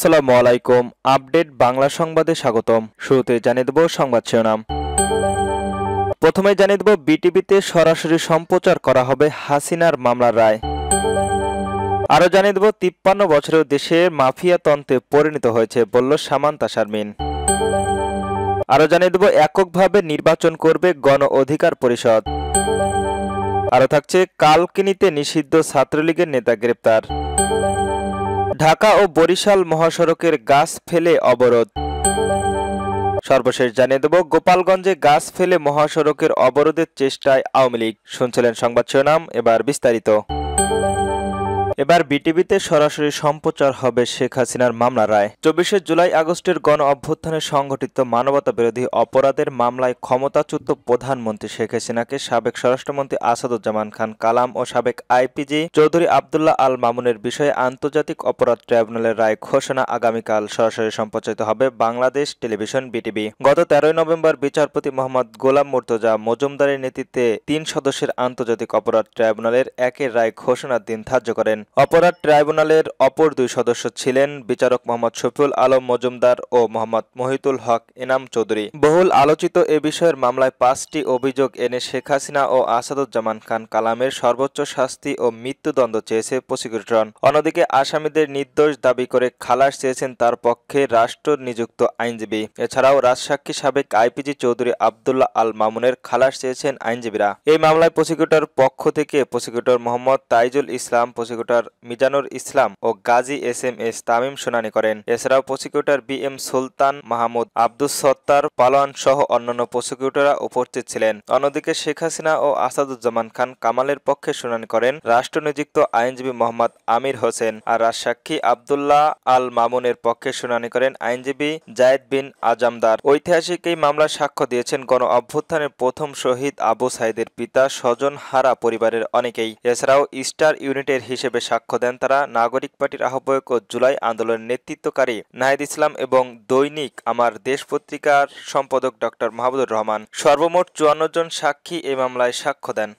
আসসালামু আলাইকুম। আপডেট বাংলা সংবাদে স্বাগতম। শুরুতে জানিয়ে দেব সংবাদ শিরোনাম। প্রথমে জানিয়ে দেব বিটিভিতে সরাসরি সম্প্রচার করা হবে হাসিনার মামলার রায়। আরও জানিয়ে দেব ৫৩ বছরেও দেশে মাফিয়াতন্ত্রে পরিণত হয়েছে বলল সামান্তা শারমিন। আরও জানিয়ে দেব এককভাবে নির্বাচন করবে গণ অধিকার পরিষদ। আরও থাকছে কালকিনিতে নিষিদ্ধ ছাত্রলীগের নেতা গ্রেপ্তার। ঢাকা ও বরিশাল মহাসড়কের গাছ ফেলে অবরোধ। সর্বশেষ জানিয়ে দেব গোপালগঞ্জে গাছ ফেলে মহাসড়কের অবরোধের চেষ্টায় আওয়ামী লীগ। শুনছিলেন সংবাদ শিরোনাম, এবার বিস্তারিত। এবার বিটিভিতে সরাসরি সম্প্রচার হবে শেখ হাসিনার মামলার রায়। ২৪শে জুলাই আগস্টের গণ অভ্যুত্থানে সংঘটিত মানবতা বিরোধী অপরাধের মামলায় ক্ষমতাচ্যুত প্রধানমন্ত্রী শেখ হাসিনাকে সাবেক স্বরাষ্ট্রমন্ত্রী আসাদুজ্জামান খান কালাম ও সাবেক আইপিজি চৌধুরী আবদুল্লাহ আল মামুনের বিষয়ে আন্তর্জাতিক অপরাধ ট্রাইব্যুনালের রায় ঘোষণা আগামীকাল সরাসরি সম্প্রচারিত হবে বাংলাদেশ টেলিভিশন বিটিভি। গত ১৩ নভেম্বর বিচারপতি মোহাম্মদ গোলাম মুর্তজা মজুমদারের নেতৃত্বে ৩ সদস্যের আন্তর্জাতিক অপরাধ ট্রাইব্যুনালের একের রায় ঘোষণার দিন ধার্য করেন। অপরাধ ট্রাইব্যুনালের অপর ২ সদস্য ছিলেন বিচারক মোহাম্মদ শফিউল আলম মজুমদার ও মোহাম্মদ মহিতুল হক এনাম চৌধুরী। বহুল আলোচিত এ বিষয়ের মামলায় ৫টি অভিযোগ এনে শেখ হাসিনা ও আসাদুজ্জামান খান কালামের সর্বোচ্চ শাস্তি ও মৃত্যুদণ্ড চেয়েছে প্রসিকিউটর। অন্যদিকে আসামিদের নির্দোষ দাবি করে খালাস চেয়েছেন তার পক্ষে রাষ্ট্র নিযুক্ত আইনজীবী। এছাড়াও রাজসাক্ষী সাবেক আইপিজি চৌধুরী আবদুল্লাহ আল মামুনের খালাস চেয়েছেন আইনজীবীরা। এই মামলায় প্রসিকিউটর পক্ষ থেকে প্রসিকিউটর মোহাম্মদ তাইজুল ইসলাম, প্রসিকিউটর মিজানুর ইসলাম ও গাজী এস তামিম শুনানি করেন। এছাড়াও প্রসিকিউটর বিএম সুলতান মাহমুদ, আব্দুস সত্তার পালোয়ান সহ অন্যান্য প্রসিকিউটররা উপস্থিত ছিলেন। অন্যদিকে শেখ হাসিনা ও আসাদুজ্জামান খান কামালের পক্ষে শুনানি করেন রাষ্ট্রনিযুক্ত আইনজীবী মোহাম্মদ আমির হোসেন, আর রাজসাক্ষী আবদুল্লাহ আল মামুনের পক্ষে শুনানি করেন আইনজীবী জায়েদ বিন আজামদার। ঐতিহাসিক এই মামলায় সাক্ষ্য দিয়েছেন গণ অভ্যুত্থানের প্রথম শহীদ আবু সাইদের পিতা, স্বজন হারা পরিবারের অনেকেই। এছাড়াও স্টার ইউনিটের হিসেবে সাক্ষ্য দেন তারা নাগরিক পার্টির আহ্বায়ক ও জুলাই আন্দোলনের নেতৃত্বকারী নাহিদ ইসলাম এবং দৈনিক আমার দেশ পত্রিকার সম্পাদক ডক্টর মাহবুবুর রহমান। সর্বমোট ৫৪ জন সাক্ষী এই মামলায় সাক্ষ্য দেন।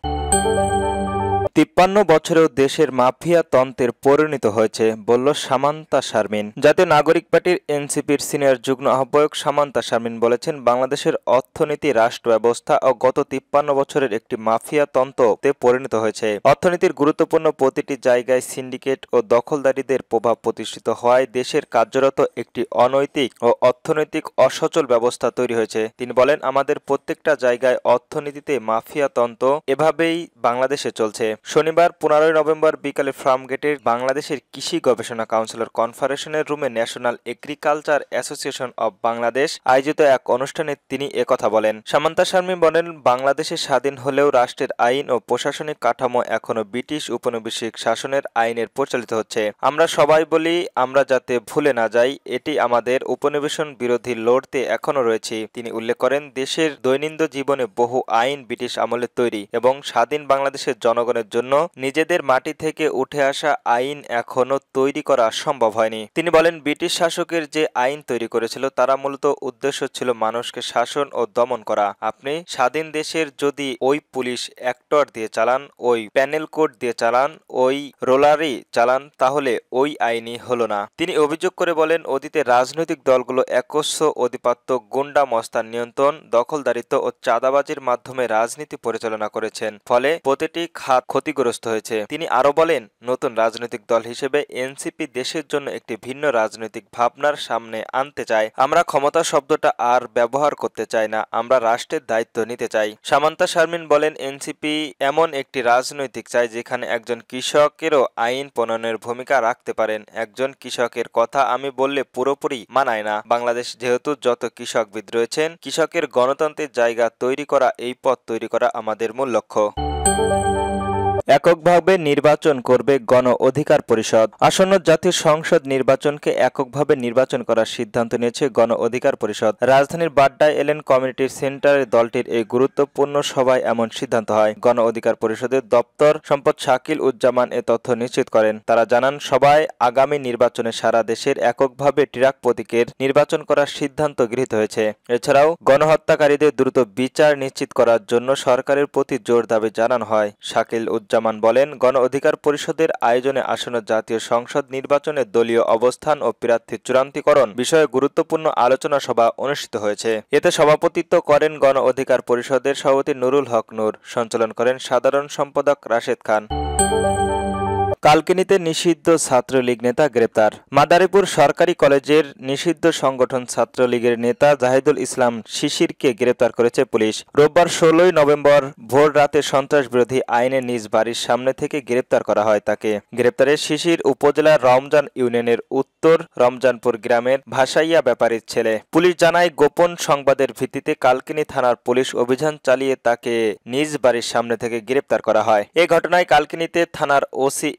৫৩ বছরেও দেশের মাফিয়া তন্ত্রের পরিণত হয়েছে বলল সামান্তা শারমিন। জাতীয় নাগরিক পার্টির এনসিপির সিনিয়র যুগ্ম আহ্বায়ক সামান্তা শারমিন বলেছেন, বাংলাদেশের অর্থনীতি, রাষ্ট্র ব্যবস্থা ও গত ৫৩ বছরের একটি মাফিয়া তন্ত্রে পরিণত হয়েছে। অর্থনীতির গুরুত্বপূর্ণ প্রতিটি জায়গায় সিন্ডিকেট ও দখলদারীদের প্রভাব প্রতিষ্ঠিত হওয়ায় দেশের কার্যরত একটি অনৈতিক ও অর্থনৈতিক অসচল ব্যবস্থা তৈরি হয়েছে। তিনি বলেন, আমাদের প্রত্যেকটা জায়গায় অর্থনীতিতে মাফিয়া তন্ত্র এভাবেই বাংলাদেশে চলছে। শনিবার ১৫ নভেম্বর বিকালে ফার্মগেটের বাংলাদেশের কৃষি গবেষণা কাউন্সিলর কনফারেশনের রুমে national agriculture association of Bangladesh আয়োজিত এক অনুষ্ঠানে তিনি একথা বলেন। সামান্তা শারমিন বলেন, বাংলাদেশে স্বাধীন হলেও রাষ্ট্রের আইন ও প্রশাসনিক কাঠামো এখনো ব্রিটিশ উপনিবেশিক শাসনের আইনের পরিচালিত হচ্ছে। আমরা সবাই বলি আমরা যাতে ভুলে না যাই, এটি আমাদের উপনিবেশন বিরোধী লড়তে এখনো রয়েছে। তিনি উল্লেখ করেন, দেশের দৈনন্দিন জীবনে বহু আইন ব্রিটিশ আমলের তৈরি এবং স্বাধীন বাংলাদেশের জনগণের জন্য নিজেদের মাটি থেকে উঠে আসা আইন এখনো তৈরি করা সম্ভব হয়নি। তিনি বলেন, ব্রিটিশ শাসকের যে আইন তৈরি করেছিল তারা মূলত উদ্দেশ্য ছিল মানুষকে শাসন ও দমন করা। আপনি স্বাধীন দেশের যদি ওই পুলিশ অ্যাক্টর দিয়ে চালান, ওই প্যানেল কোড দিয়ে চালান, ওই রোলারি চালান, তাহলে ওই আইনই হলো না। তিনি অভিযোগ করে বলেন, অতীতে রাজনৈতিক দলগুলো একস্ব আধিপত্য, গুন্ডা মস্তান নিয়ন্ত্রণ, দখলদারিত্ব ও চাঁদাবাজির মাধ্যমে রাজনীতি পরিচালনা করেছেন, ফলে প্রতিটি খাত ক্ষতিগ্রস্ত হয়েছে। তিনি আরো বলেন, নতুন রাজনৈতিক দল হিসেবে এনসিপি দেশের জন্য একটি ভিন্ন রাজনৈতিক ভাবনার সামনে আনতে চায়। আমরা ক্ষমতা শব্দটা আর ব্যবহার করতে চাই না, আমরা রাষ্ট্রের দায়িত্ব নিতে চাই। সামান্তা শারমিন বলেন, এনসিপি এমন একটি রাজনৈতিক চায় যেখানে একজন কৃষকেরও আইন প্রণয়নের ভূমিকা রাখতে পারেন। একজন কৃষকের কথা আমি বললে পুরোপুরি মানায় না। বাংলাদেশ যেহেতু যত কৃষকবিদ রয়েছেন, কৃষকের গণতন্ত্রের জায়গা তৈরি করা, এই পথ তৈরি করা আমাদের মূল লক্ষ্য। এককভাবে নির্বাচন করবে গণ অধিকার পরিষদ। আসন্ন জাতীয় সংসদ নির্বাচনকে এককভাবে নির্বাচন করার সিদ্ধান্ত নিয়েছে গণ অধিকার পরিষদ। রাজধানীর বাড্ডায় এলেন কমিউনিটি সেন্টারে দলটির এই গুরুত্বপূর্ণ সভায় এমন সিদ্ধান্ত হয়। গণ অধিকার পরিষদের দপ্তর সম্পাদক শাকিল উজ্জামান এ তথ্য নিশ্চিত করেন। তারা জানান, সভায় আগামী নির্বাচনে সারা দেশের এককভাবে ট্রাক প্রতীকের নির্বাচন করার সিদ্ধান্ত গৃহীত হয়েছে। এছাড়াও গণহত্যাকারীদের দ্রুত বিচার নিশ্চিত করার জন্য সরকারের প্রতি জোর দাবি জানানো হয়। শাকিল উজ্জামান জামান বলেন, গণ অধিকার পরিষদের আয়োজনে আসন্ন জাতীয় সংসদ নির্বাচনে দলীয় অবস্থান ও প্রার্থী চূড়ান্তকরণ বিষয়ে গুরুত্বপূর্ণ আলোচনা সভা অনুষ্ঠিত হয়েছে। এতে সভাপতিত্ব করেন গণ অধিকার পরিষদের সভাপতি নুরুল হক নূর, সঞ্চালন করেন সাধারণ সম্পাদক রাশেদ খান। কালকিনিতে নিষিদ্ধ ছাত্রলীগ নেতা গ্রেপ্তার। মাদারীপুর সরকারি কলেজের নিষিদ্ধ সংগঠন ছাত্রলীগের নেতা জাহিদুল ইসলাম শিশিরকে গ্রেপ্তার করেছে পুলিশ। রোববার ১৬ নভেম্বর ভোর রাতে সন্ত্রাসবিরোধী আইনে নিজ বাড়ির সামনে থেকে গ্রেপ্তার করা হয় তাকে। গ্রেপ্তারে শিশির উপজেলার রমজান ইউনিয়নের উত্তর রমজানপুর গ্রামের ভাসাইয়া ব্যাপারীর ছেলে। পুলিশ জানায়, গোপন সংবাদের ভিত্তিতে কালকিনি থানার পুলিশ অভিযান চালিয়ে তাকে নিজ বাড়ির সামনে থেকে গ্রেপ্তার করা হয়। এ ঘটনায় কালকিনিতে থানার ওসি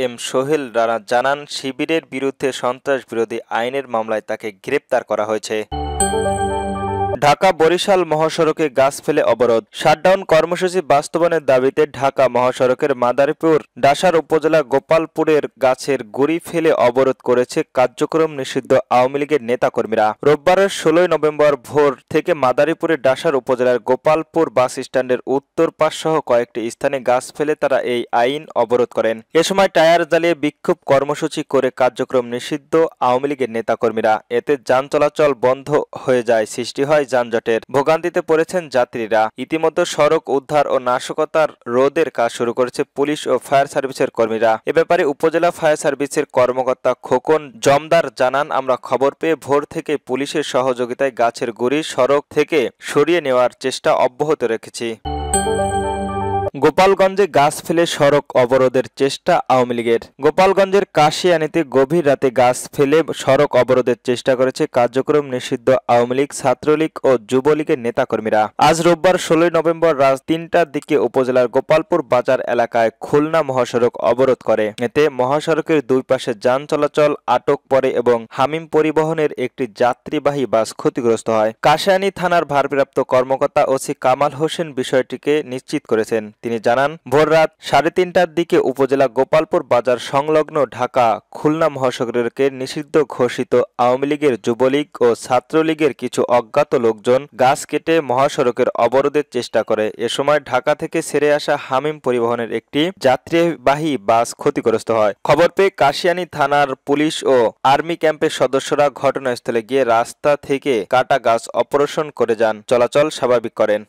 এম সোহেল রানা জানান, শিবিরের বিরুদ্ধে সন্ত্রাসবিরোধী আইনের মামলায় তাকে গ্রেপ্তার করা হয়েছে। ঢাকা বরিশাল মহাসড়কে গাছ ফেলে অবরোধ। শাটডাউন কর্মসূচি বাস্তবায়নের দাবিতে ঢাকা মহাসড়কের মাদারীপুর ডাসার উপজেলা গোপালপুরের গাছের গুড়ি ফেলে অবরোধ করেছে কার্যক্রম নিষিদ্ধ আওয়ামী লীগের নেতাকর্মীরা। রোববারের ১৬ নভেম্বর ভোর থেকে মাদারীপুরের ডাসার উপজেলার গোপালপুর বাস স্ট্যান্ডের উত্তর পাশ সহ কয়েকটি স্থানে গাছ ফেলে তারা এই আইন অবরোধ করেন। এ সময় টায়ার জ্বালিয়ে বিক্ষোভ কর্মসূচি করে কার্যক্রম নিষিদ্ধ আওয়ামী লীগের নেতাকর্মীরা। এতে যান চলাচল বন্ধ হয়ে যায়, সৃষ্টি হয় যানজটের। ভোগান্তিতে পড়েছেন যাত্রীরা। ইতিমধ্যে সড়ক উদ্ধার ও নাশকতার রোধের কাজ শুরু করেছে পুলিশ ও ফায়ার সার্ভিসের কর্মীরা। এ ব্যাপারে উপজেলা ফায়ার সার্ভিসের কর্মকর্তা খোকন জমদার জানান, আমরা খবর পেয়ে ভোর থেকে পুলিশের সহযোগিতায় গাছের গুড়ি সড়ক থেকে সরিয়ে নেওয়ার চেষ্টা অব্যাহত রেখেছি। গোপালগঞ্জে গাছ ফেলে সড়ক অবরোধের চেষ্টা আওয়ামী লীগের। গোপালগঞ্জের কাশিয়ানীতে গভীর রাতে গাছ ফেলে সড়ক অবরোধের চেষ্টা করেছে কার্যক্রম নিষিদ্ধ আওয়ামী লীগ, ছাত্রলীগ ও যুবলীগের নেতাকর্মীরা। আজ রোববার ১৬ নভেম্বর রাত ৩টার দিকে উপজেলার গোপালপুর বাজার এলাকায় খুলনা মহাসড়ক অবরোধ করে। এতে মহাসড়কের দুই পাশে যান চলাচল আটক পড়ে এবং হামিম পরিবহনের একটি যাত্রীবাহী বাস ক্ষতিগ্রস্ত হয়। কাশিয়ানী থানার ভারপ্রাপ্ত কর্মকর্তা ওসি কামাল হোসেন বিষয়টিকে নিশ্চিত করেছেন। তিনি জানান, ভোর রাত ৩:৩০টার দিকে উপজেলা গোপালপুর বাজার সংলগ্ন ঢাকা খুলনা মহাসড়কে নিষিদ্ধ ঘোষিত আওয়ামী লীগের, যুবলীগ ও ছাত্রলীগের কিছু অজ্ঞাত লোকজন গাছ কেটে মহাসড়কের অবরোধের চেষ্টা করে। এ সময় ঢাকা থেকে ছেড়ে আসা হামিম পরিবহনের একটি যাত্রীবাহী বাস ক্ষতিগ্রস্ত হয়। খবর পেয়ে কাশিয়ানী থানার পুলিশ ও আর্মি ক্যাম্পের সদস্যরা ঘটনাস্থলে গিয়ে রাস্তা থেকে কাটা গাছ অপারেশন করে যান চলাচল স্বাভাবিক করেন।